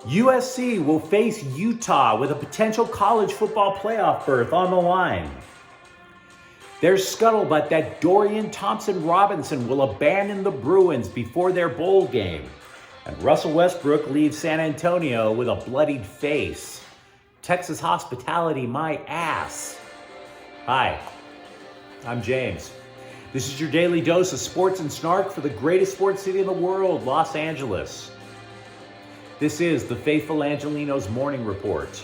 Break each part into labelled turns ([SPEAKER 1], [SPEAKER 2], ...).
[SPEAKER 1] USC will face Utah with a potential college football playoff berth on the line. There's scuttlebutt that Dorian Thompson-Robinson will abandon the Bruins before their bowl game. And Russell Westbrook leaves San Antonio with a bloodied face. Texas hospitality, my ass. Hi, I'm James. This is your daily dose of sports and snark for the greatest sports city in the world, Los Angeles. This is the faithful Angelenos Morning Report.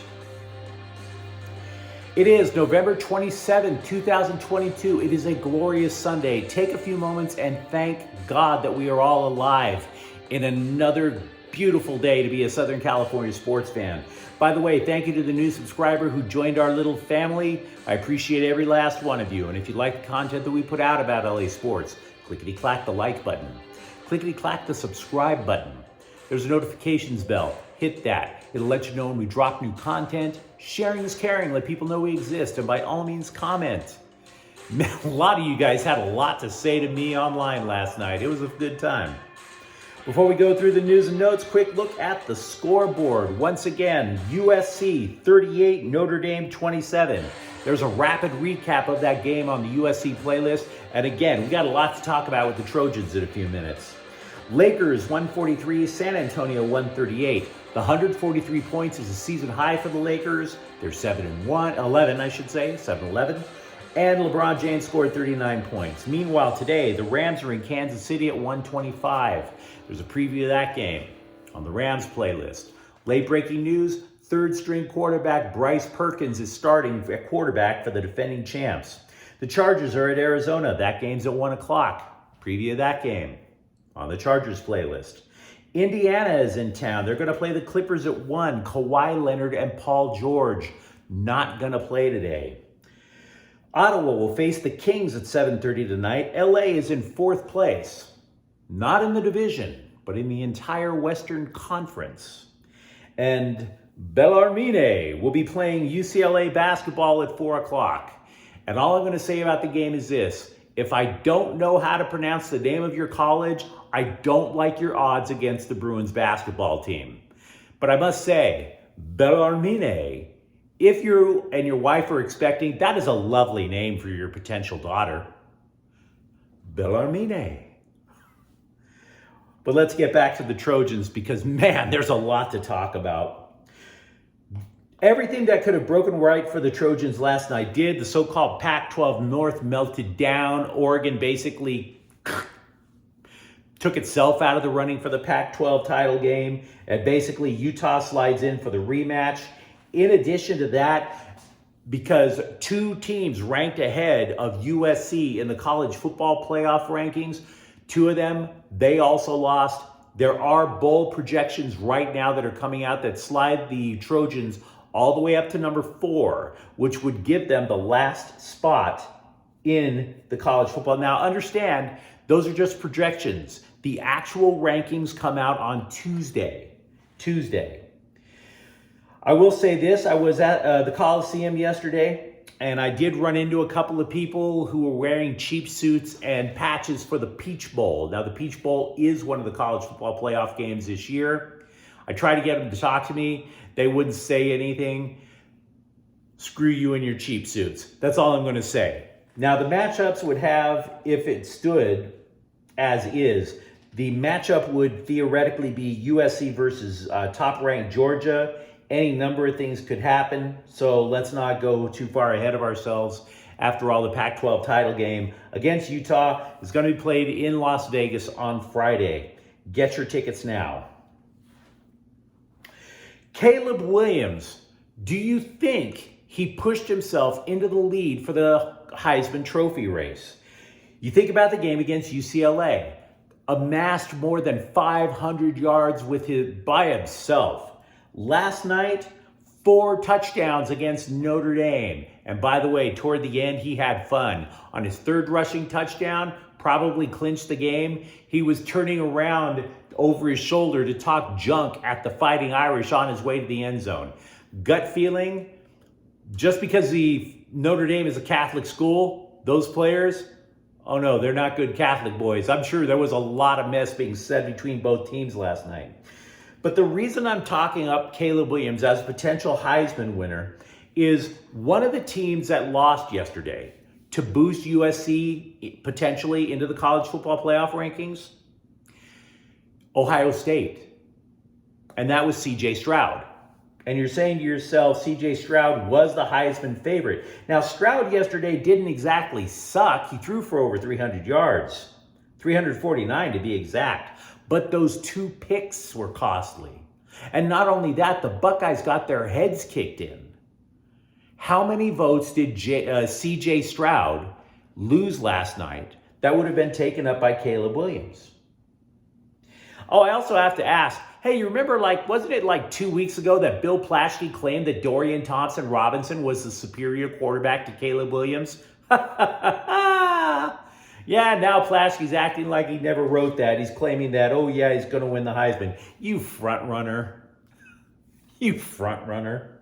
[SPEAKER 1] It is November 27, 2022. It is a glorious Sunday. Take a few moments and thank God that we are all alive in another beautiful day to be a Southern California sports fan. By the way, thank you to the new subscriber who joined our little family. I appreciate every last one of you. And if you like the content that we put out about LA sports, clickety-clack the like button. Clickety-clack the subscribe button. There's a notifications bell. Hit that. It'll let you know when we drop new content. Sharing is caring. Let people know we exist. And by all means, comment. A lot of you guys had a lot to say to me online last night. It was a good time. Before we go through the news and notes, quick look at the scoreboard. Once again, USC 38, Notre Dame 27. There's a rapid recap of that game on the USC playlist. And again, we got a lot to talk about with the Trojans in a few minutes. Lakers 143, San Antonio 138. The 143 points is a season high for the Lakers. They're 7-11. And LeBron James scored 39 points. Meanwhile, today, the Rams are in Kansas City at 125. There's a preview of that game on the Rams playlist. Late breaking news, third string quarterback Bryce Perkins is starting at quarterback for the defending champs. The Chargers are at Arizona. That game's at 1 o'clock. Preview of that game on the Chargers playlist. Indiana is in town. They're going to play the Clippers at 1. Kawhi Leonard and Paul George not going to play today. Ottawa will face the Kings at 7:30 tonight. LA is in 4th place. Not in the division, but in the entire Western Conference. And Bellarmine will be playing UCLA basketball at 4 o'clock. And all I'm going to say about the game is this. If I don't know how to pronounce the name of your college, I don't like your odds against the Bruins basketball team. But I must say, Bellarmine, if you and your wife are expecting, that is a lovely name for your potential daughter. Bellarmine. But let's get back to the Trojans because, man, there's a lot to talk about. Everything that could have broken right for the Trojans last night did. The so-called Pac-12 North melted down. Oregon basically took itself out of the running for the Pac-12 title game. And basically, Utah slides in for the rematch. In addition to that, because two teams ranked ahead of USC in the college football playoff rankings, two of them, they also lost. There are bowl projections right now that are coming out that slide the Trojans all the way up to number 4, which would give them the last spot in the college football. Now, understand, those are just projections. The actual rankings come out on Tuesday. I will say this, I was at the Coliseum yesterday, and I did run into a couple of people who were wearing cheap suits and patches for the Peach Bowl. Now, the Peach Bowl is one of the college football playoff games this year. I tried to get them to talk to me. They wouldn't say anything. Screw you and your cheap suits. That's all I'm going to say. Now, the matchups would have, if it stood as is, the matchup would theoretically be USC versus top-ranked Georgia. Any number of things could happen, so let's not go too far ahead of ourselves. After all, the Pac-12 title game against Utah is going to be played in Las Vegas on Friday. Get your tickets now. Caleb Williams, do you think he pushed himself into the lead for the Heisman Trophy race? You think about the game against UCLA, amassed more than 500 yards by himself. Last night, 4 touchdowns against Notre Dame. And by the way, toward the end, he had fun. On his 3rd rushing touchdown, probably clinched the game. He was turning around over his shoulder to talk junk at the Fighting Irish on his way to the end zone. Gut feeling, just because Notre Dame is a Catholic school, those players, oh no, they're not good Catholic boys. I'm sure there was a lot of mess being said between both teams last night. But the reason I'm talking up Caleb Williams as a potential Heisman winner is one of the teams that lost yesterday to boost USC potentially into the college football playoff rankings, Ohio State. And that was CJ Stroud. And you're saying to yourself, CJ Stroud was the Heisman favorite. Now, Stroud yesterday didn't exactly suck. He threw for over 300 yards, 349 to be exact. But those 2 picks were costly. And not only that, the Buckeyes got their heads kicked in. How many votes did CJ Stroud lose last night that would have been taken up by Caleb Williams? Oh, I also have to ask, hey, you remember, wasn't it 2 weeks ago that Bill Plaschke claimed that Dorian Thompson-Robinson was the superior quarterback to Caleb Williams? Yeah, now Plaschke's acting like he never wrote that. He's claiming that, oh yeah, he's going to win the Heisman. You front runner. You front runner.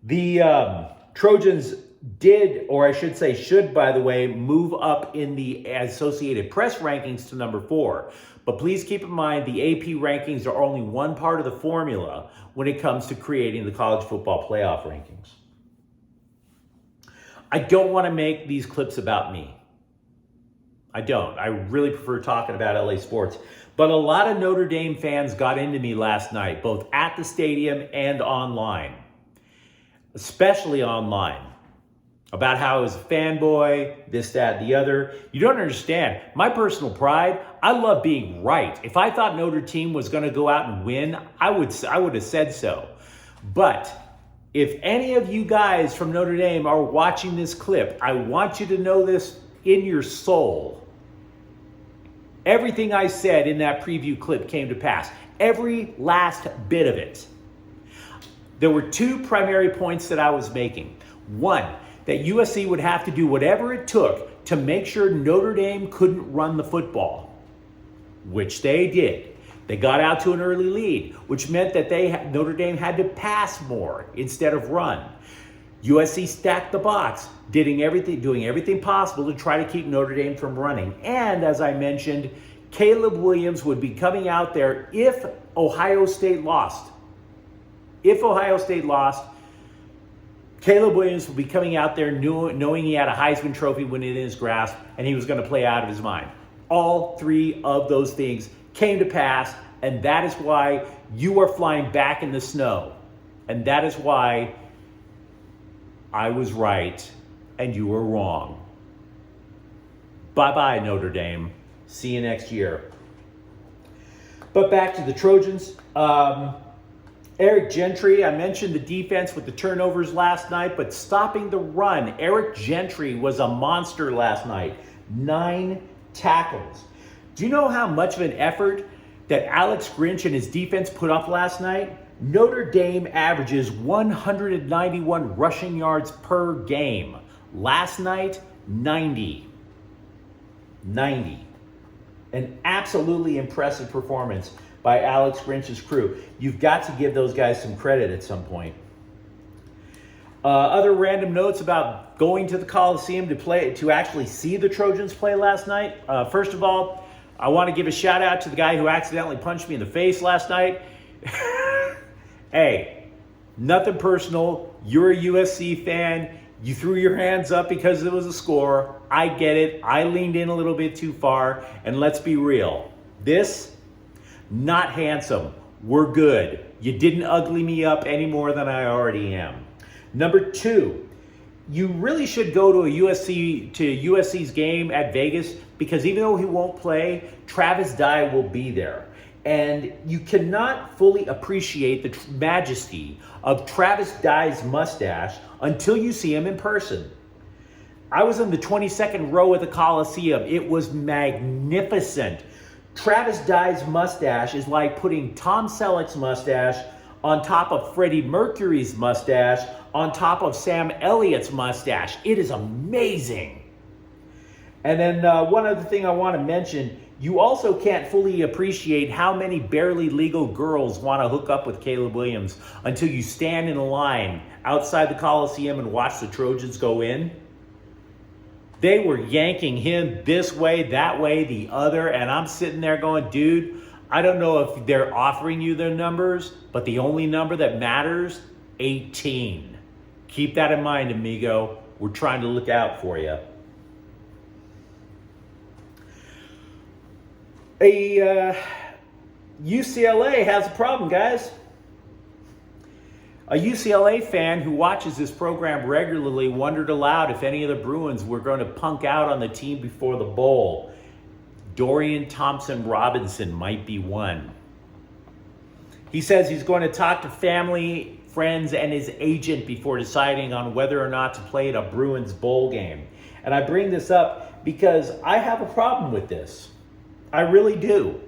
[SPEAKER 1] The Trojans did, or I should say should, by the way, move up in the Associated Press rankings to number 4. But please keep in mind the AP rankings are only one part of the formula when it comes to creating the college football playoff rankings. I don't want to make these clips about me. I don't. I really prefer talking about LA sports. But a lot of Notre Dame fans got into me last night, both at the stadium and online, especially online, about how I was a fanboy, this, that, the other. You don't understand. My personal pride, I love being right. If I thought Notre Dame was going to go out and win, I would have said so. But if any of you guys from Notre Dame are watching this clip, I want you to know this in your soul. Everything I said in that preview clip came to pass. Every last bit of it. There were 2 primary points that I was making. One, that USC would have to do whatever it took to make sure Notre Dame couldn't run the football, which they did. They got out to an early lead, which meant that Notre Dame had to pass more instead of run. USC stacked the box, doing everything possible to try to keep Notre Dame from running. And as I mentioned, Caleb Williams would be coming out there if Ohio State lost. If Ohio State lost, Caleb Williams would be coming out there knowing he had a Heisman Trophy winning in his grasp, and he was going to play out of his mind. All 3 of those things came to pass, and that is why you are flying back in the snow. And that is why I was right and you were wrong. Bye-bye, Notre Dame. See you next year. But back to the Trojans. Eric Gentry, I mentioned the defense with the turnovers last night, but stopping the run. Eric Gentry was a monster last night. 9 tackles. Do you know how much of an effort that Alex Grinch and his defense put up last night? Notre Dame averages 191 rushing yards per game. Last night, 90. 90. An absolutely impressive performance by Alex Grinch's crew. You've got to give those guys some credit at some point. Other random notes about going to the Coliseum to actually see the Trojans play last night. First of all, I want to give a shout out to the guy who accidentally punched me in the face last night. Hey, nothing personal. You're a USC fan. You threw your hands up because it was a score. I get it. I leaned in a little bit too far. And let's be real. This, not handsome. We're good. You didn't ugly me up any more than I already am. Number 2, you really should go to USC's game at Vegas, because even though he won't play, Travis Dye will be there. And you cannot fully appreciate the majesty of Travis Dye's mustache until you see him in person. I was in the 22nd row at the Coliseum. It was magnificent. Travis Dye's mustache is like putting Tom Selleck's mustache on top of Freddie Mercury's mustache on top of Sam Elliott's mustache. It is amazing. And then one other thing I want to mention, you also can't fully appreciate how many barely legal girls want to hook up with Caleb Williams until you stand in a line outside the Coliseum and watch the Trojans go in. They were yanking him this way, that way, the other, and I'm sitting there going, dude, I don't know if they're offering you their numbers, but the only number that matters, 18. Keep that in mind, amigo. We're trying to look out for you. UCLA has a problem, guys. A UCLA fan who watches this program regularly wondered aloud if any of the Bruins were going to punk out on the team before the bowl. Dorian Thompson-Robinson might be one. He says he's going to talk to family, friends, and his agent before deciding on whether or not to play at a Bruins bowl game. And I bring this up because I have a problem with this. I really do.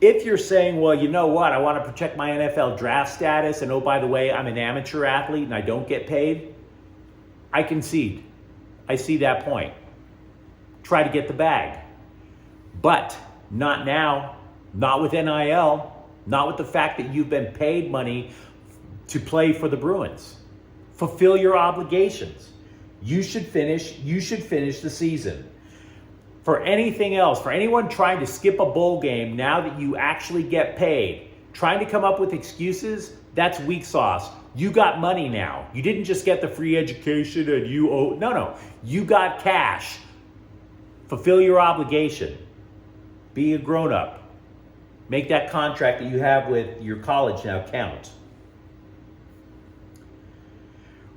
[SPEAKER 1] If you're saying, well, you know what, I want to protect my NFL draft status, and oh, by the way, I'm an amateur athlete and I don't get paid, I concede. I see that point. Try to get the bag. But not now, not with NIL, not with the fact that you've been paid money to play for the Bruins. Fulfill your obligations. You should finish the season. For anything else, for anyone trying to skip a bowl game now that you actually get paid, trying to come up with excuses, that's weak sauce. You got money now. You didn't just get the free education and you owe, no. You got cash. Fulfill your obligation. Be a grown-up. Make that contract that you have with your college now count.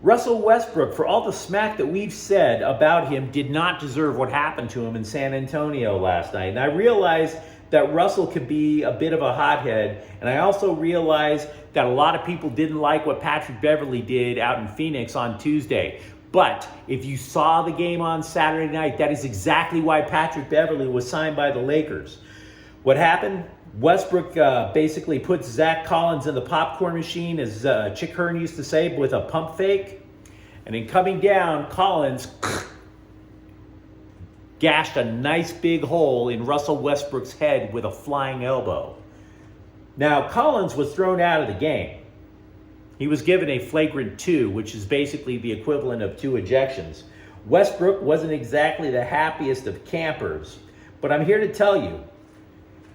[SPEAKER 1] Russell Westbrook, for all the smack that we've said about him, did not deserve what happened to him in San Antonio last night. And I realize that Russell could be a bit of a hothead. And I also realize that a lot of people didn't like what Patrick Beverley did out in Phoenix on Tuesday. But if you saw the game on Saturday night, that is exactly why Patrick Beverley was signed by the Lakers. What happened? Westbrook basically puts Zach Collins in the popcorn machine, as Chick Hearn used to say, with a pump fake. And in coming down, Collins gashed a nice big hole in Russell Westbrook's head with a flying elbow. Now, Collins was thrown out of the game. He was given a flagrant 2, which is basically the equivalent of 2 ejections. Westbrook wasn't exactly the happiest of campers, but I'm here to tell you,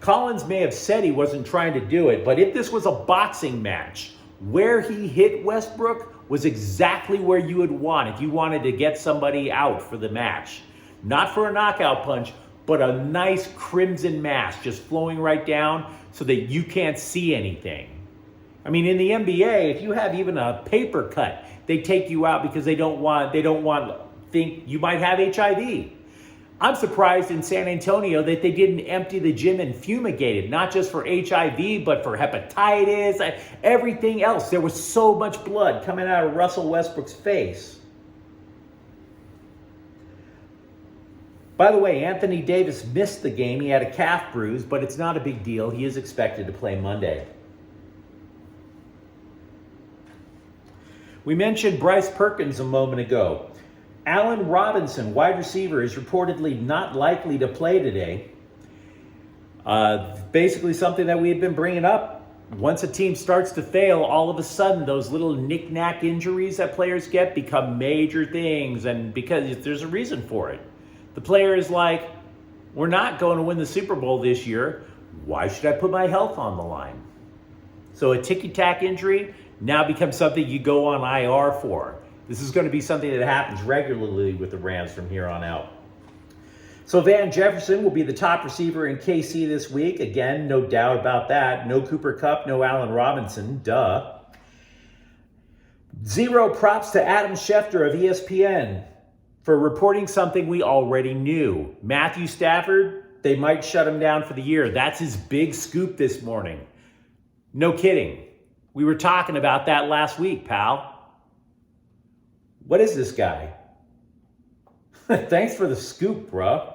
[SPEAKER 1] Collins may have said he wasn't trying to do it, but if this was a boxing match, where he hit Westbrook was exactly where you would want if you wanted to get somebody out for the match. Not for a knockout punch, but a nice crimson mass just flowing right down so that you can't see anything. I mean, in the NBA, if you have even a paper cut, they take you out because they don't want think you might have HIV. I'm surprised in San Antonio that they didn't empty the gym and fumigate it, not just for HIV, but for hepatitis, everything else. There was so much blood coming out of Russell Westbrook's face. By the way, Anthony Davis missed the game. He had a calf bruise, but it's not a big deal. He is expected to play Monday. We mentioned Bryce Perkins a moment ago. Allen Robinson, wide receiver, is reportedly not likely to play today. Basically something that we had been bringing up. Once a team starts to fail, all of a sudden those little knick-knack injuries that players get become major things, and because there's a reason for it. The player is like, we're not going to win the Super Bowl this year. Why should I put my health on the line? So a ticky-tack injury now becomes something you go on IR for. This is going to be something that happens regularly with the Rams from here on out. So Van Jefferson will be the top receiver in KC this week. Again, no doubt about that. No Cooper Kupp, no Allen Robinson. Duh. 0 props to Adam Schefter of ESPN for reporting something we already knew. Matthew Stafford, they might shut him down for the year. That's his big scoop this morning. No kidding. We were talking about that last week, pal. What is this guy? Thanks for the scoop, bro.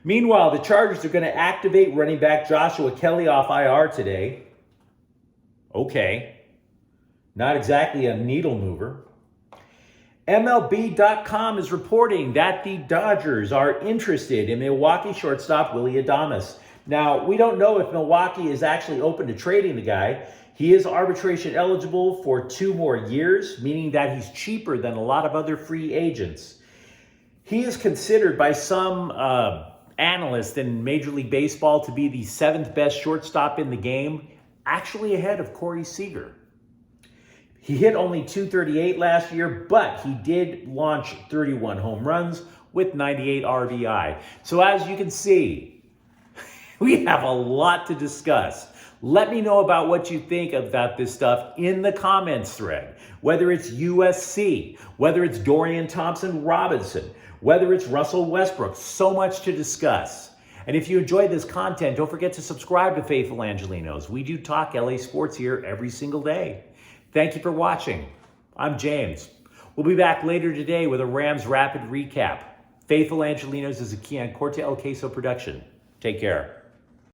[SPEAKER 1] Meanwhile, the Chargers are going to activate running back Joshua Kelly off IR today. Okay. Not exactly a needle mover. MLB.com is reporting that the Dodgers are interested in Milwaukee shortstop Willy Adames. Now, we don't know if Milwaukee is actually open to trading the guy. He is arbitration eligible for 2 more years, meaning that he's cheaper than a lot of other free agents. He is considered by some analyst in Major League Baseball to be the 7th best shortstop in the game, actually ahead of Corey Seager. He hit only .238 last year, but he did launch 31 home runs with 98 RBI. So as you can see, we have a lot to discuss. Let me know about what you think about this stuff in the comments thread. Whether it's USC, whether it's Dorian Thompson-Robinson, whether it's Russell Westbrook, so much to discuss. And if you enjoyed this content, don't forget to subscribe to Faithful Angelenos. We do talk LA sports here every single day. Thank you for watching. I'm James. We'll be back later today with a Rams Rapid recap. Faithful Angelenos is a Kian Corte El Queso production. Take care.